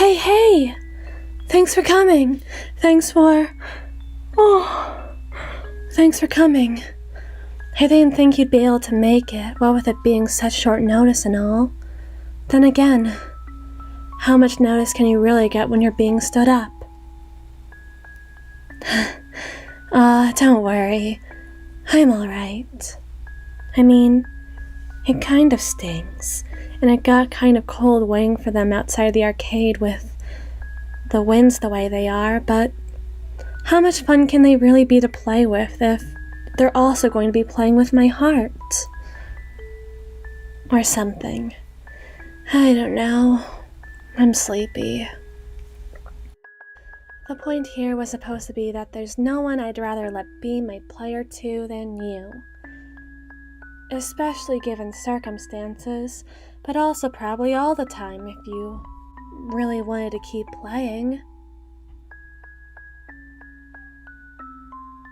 Hey! Thanks for coming. Thanks for coming. I didn't think you'd be able to make it, what with it being such short notice and all. Then again, how much notice can you really get when you're being stood up? Don't worry. I'm alright. I mean, it kind of stings, and it got kind of cold waiting for them outside the arcade with the winds the way they are, but how much fun can they really be to play with if they're also going to be playing with my heart? Or something. I don't know. I'm sleepy. The point here was supposed to be that there's no one I'd rather let be my player 2 than you. Especially given circumstances, but also probably all the time if you really wanted to keep playing.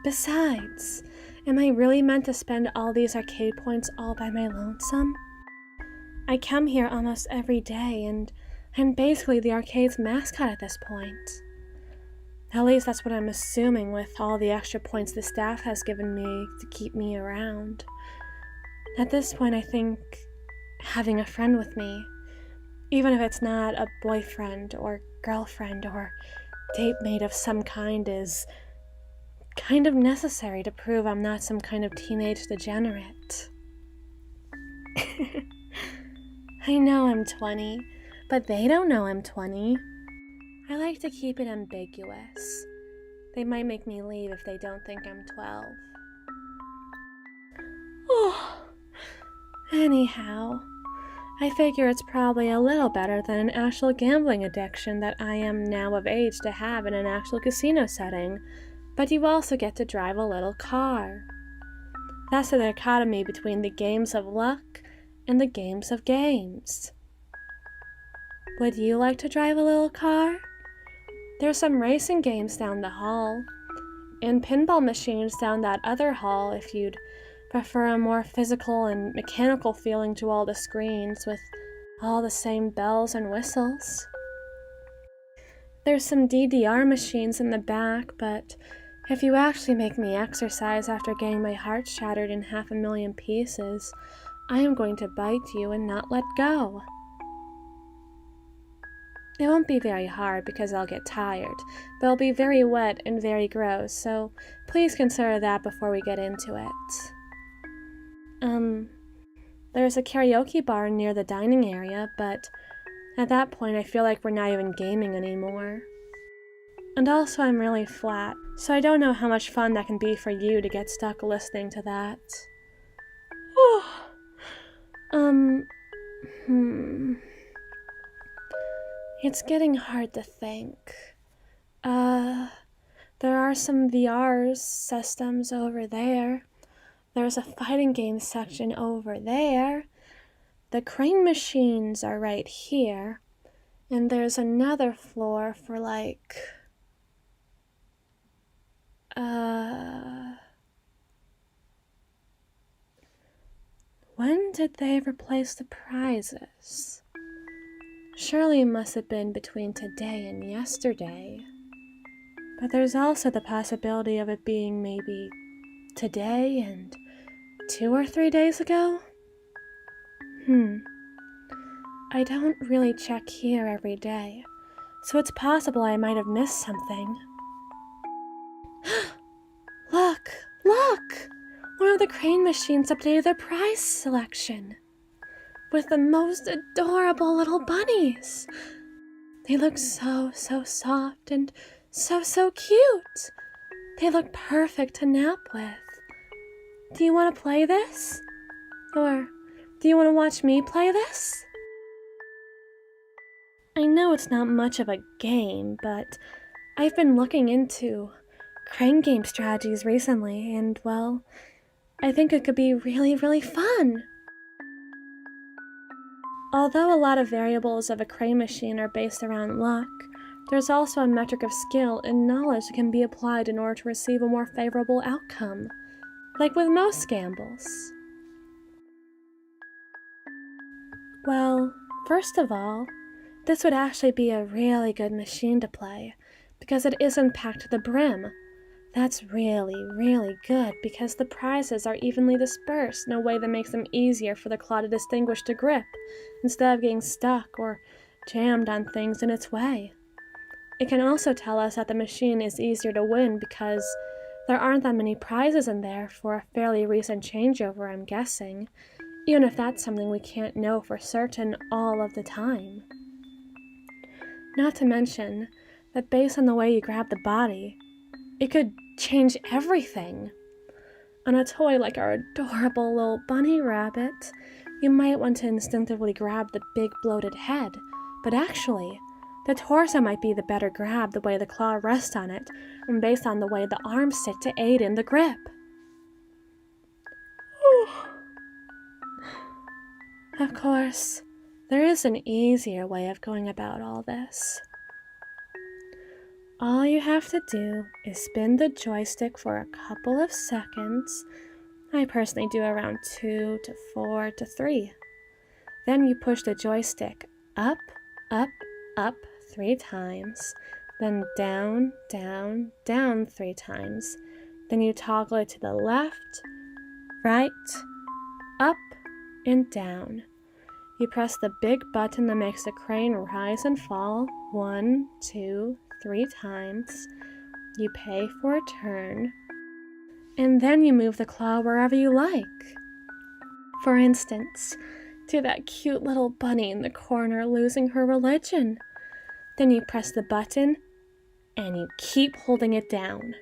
Besides, am I really meant to spend all these arcade points all by my lonesome? I come here almost every day, and I'm basically the arcade's mascot at this point. At least that's what I'm assuming with all the extra points the staff has given me to keep me around. At this point, I think having a friend with me, even if it's not a boyfriend or girlfriend or date mate of some kind, is kind of necessary to prove I'm not some kind of teenage degenerate. I know I'm 20, but they don't know I'm 20. I like to keep it ambiguous. They might make me leave if they don't think I'm 12. Anyhow, I figure it's probably a little better than an actual gambling addiction that I am now of age to have in an actual casino setting, but you also get to drive a little car. That's the dichotomy between the games of luck and the games of games. Would you like to drive a little car? There's some racing games down the hall, and pinball machines down that other hall if you'd prefer a more physical and mechanical feeling to all the screens with all the same bells and whistles. There's some DDR machines in the back, but if you actually make me exercise after getting my heart shattered in 500,000 pieces, I am going to bite you and not let go. It won't be very hard because I'll get tired, but it'll be very wet and very gross, so please consider that before we get into it. There's a karaoke bar near the dining area, but at that point I feel like we're not even gaming anymore. And also I'm really flat, so I don't know how much fun that can be for you to get stuck listening to that. It's getting hard to think. There are some VR systems over there. There's a fighting game section over there. The crane machines are right here. And there's another floor for when did they replace the prizes? Surely it must have been between today and yesterday. But there's also the possibility of it being maybe today and 2 or 3 days ago? I don't really check here every day, so it's possible I might have missed something. Look! One of the crane machines updated their prize selection with the most adorable little bunnies. They look so soft and so cute. They look perfect to nap with. Do you want to play this? Or do you want to watch me play this? I know it's not much of a game, but I've been looking into crane game strategies recently, and well, I think it could be really fun. Although a lot of variables of a crane machine are based around luck, there's also a metric of skill and knowledge that can be applied in order to receive a more favorable outcome, like with most gambles. Well, first of all, this would actually be a really good machine to play, because it isn't packed to the brim. That's really, really good, because the prizes are evenly dispersed in a way that makes them easier for the claw to distinguish the grip, instead of getting stuck or jammed on things in its way. It can also tell us that the machine is easier to win because there aren't that many prizes in there for a fairly recent changeover, I'm guessing, even if that's something we can't know for certain all of the time. Not to mention that based on the way you grab the body, it could change everything. On a toy like our adorable little bunny rabbit, you might want to instinctively grab the big bloated head, but actually, the torso might be the better grab the way the claw rests on it, and based on the way the arms sit to aid in the grip. Of course, there is an easier way of going about all this. All you have to do is spin the joystick for a couple of seconds. I personally do around 2 to 4 to 3. Then you push the joystick up, up, up 3 times, then down, down, down 3 times. Then you toggle it to the left, right, up, and down. You press the big button that makes the crane rise and fall 1, 2, 3 times. You pay for a turn, and then you move the claw wherever you like. For instance, to that cute little bunny in the corner losing her religion. Then you press the button, and you keep holding it down.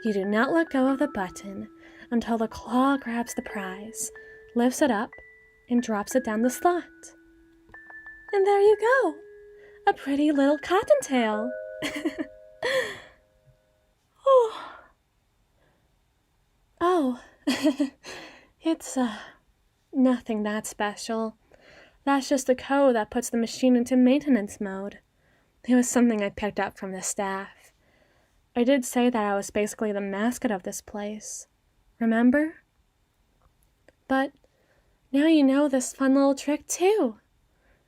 You do not let go of the button until the claw grabs the prize, lifts it up, and drops it down the slot. And there you go, a pretty little cottontail. Oh, it's nothing that special. That's just the code that puts the machine into maintenance mode. It was something I picked up from the staff. I did say that I was basically the mascot of this place. Remember? But now you know this fun little trick too.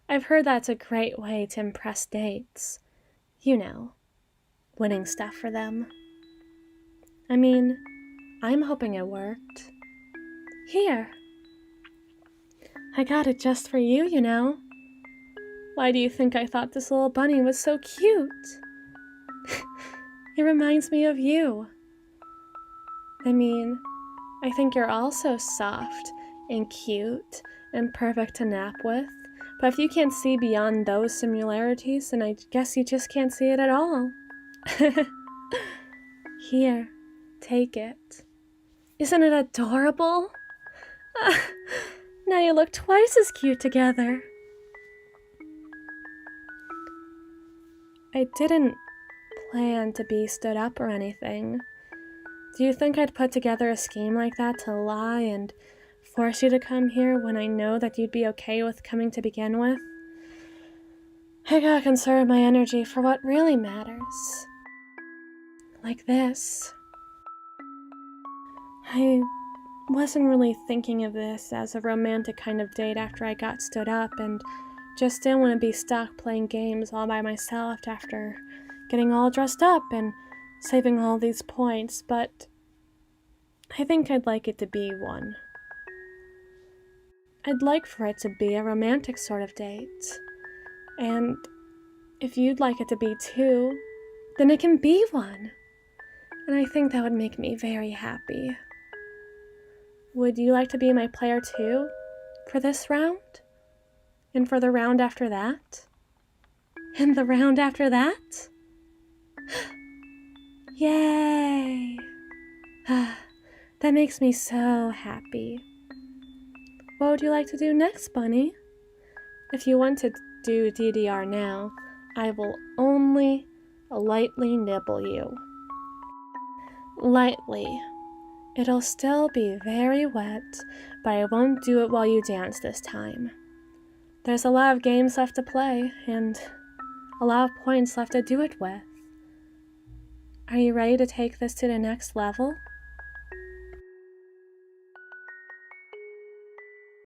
I've heard that's a great way to impress dates. You know, winning stuff for them. I mean, I'm hoping it worked. Here. I got it just for you, you know. Why do you think I thought this little bunny was so cute? It reminds me of you. I mean, I think you're also soft and cute and perfect to nap with, but if you can't see beyond those similarities, then I guess you just can't see it at all. Here, take it. Isn't it adorable? Now you look twice as cute together. I didn't plan to be stood up or anything. Do you think I'd put together a scheme like that to lie and force you to come here when I know that you'd be okay with coming to begin with? I gotta conserve my energy for what really matters. Like this. I wasn't really thinking of this as a romantic kind of date after I got stood up, and just didn't want to be stuck playing games all by myself after getting all dressed up and saving all these points, but I think I'd like it to be one. I'd like for it to be a romantic sort of date. And if you'd like it to be too, then it can be one. And I think that would make me very happy. Would you like to be my player too? For this round? And for the round after that? And the round after that? Yay! That makes me so happy. What would you like to do next, Bunny? If you want to do DDR now, I will only lightly nibble you. Lightly. It'll still be very wet, but I won't do it while you dance this time. There's a lot of games left to play, and a lot of points left to do it with. Are you ready to take this to the next level?